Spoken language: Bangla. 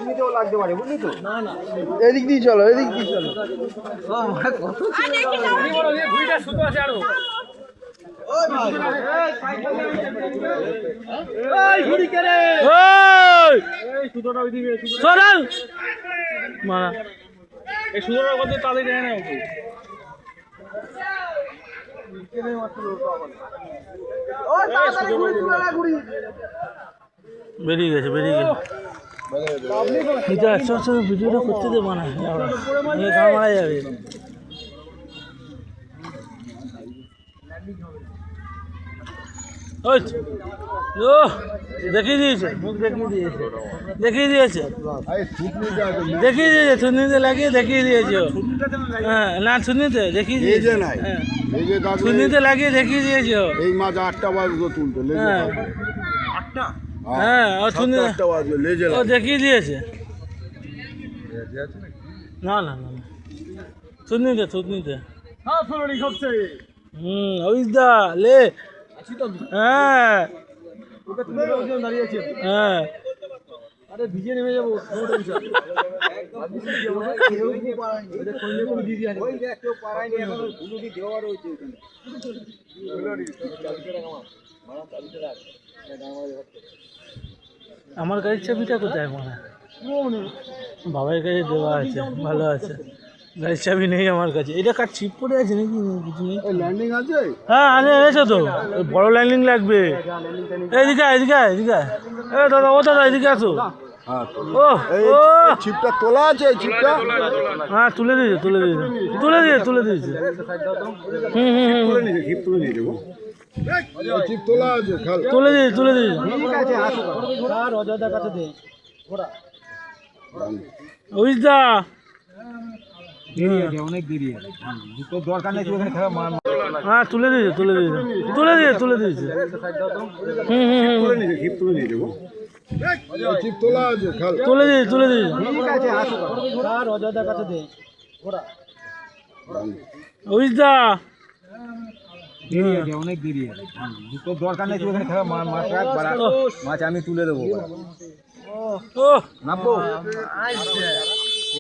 এমনিতেও লাগতে পারে, বুঝলি তো? এদিক দিয়ে চলো, এদিক দিয়ে চলো। বেরিয়ে গেছে, বেরিয়ে গেছে। ভিডিওটা করতে দেবো না, মারা যাবে। দেখিয়ে দিয়েছে, মুখ দেখিয়ে দিয়েছে, দেখিয়ে দিয়েছে, দেখিয়ে দিয়েছে, ছুনিতে লাগিয়ে দেখিয়ে দিয়েছে। হ্যাঁ, না ছুনিতে দেখিয়ে দিয়েছে, ছুনিতে লাগিয়ে দেখিয়ে দিয়েছে। এই মাছ 8টা বাজলো তুলতে, হ্যাঁ হ্যাঁ, ও দেখিয়ে দিয়েছে। না না না, ছুনিতে ছুনিতে। ওই দা লে। হ্যাঁ হ্যাঁ, আরে ভিজে নেমে যাবো। আমার গাড়ির চাবিটা কোথায়? মনে বাবার কাছে দেওয়া আছে, ভালো আছে। গাড়ির চাবি নেই আমার কাছে। এটা কার ছিপ পড়ে আছে নাকি? কিছু নেই। ল্যান্ডিং আছে? হ্যাঁ আরে এসো তো, বড় ল্যান্ডিং লাগবে। এদিকে এদিকে এদিকে, এ দাদা, ও দাদা এদিকে আসো। ও ও, ছিপটা তোলা আছে, ছিপটা? হ্যাঁ তুলে দিয়েছে, তুলে দিয়েছে, তুলে দিয়েছে, তুলে দিয়েছে। ছিপ তুলে নিয়ে যাবো। ছিপ তোলা আছে, তুলে দিয়েছে, তুলে দিয়েছে। ওইদা অনেক দেরি দরকার নেই, হ্যাঁ তুলে দিয়েছে, তুলে দিয়েছে, তুলে দিয়েছে, তুলে দিয়েছে। ছিপ তুলে নিয়ে যাবো। ছিপ তোলা আছে, তুলে দিয়েছে, তুলে দিয়েছে। ওইদা অনেক দেরি দরকার নেই, মাছ আমি তুলে দেবো। ও নামবো।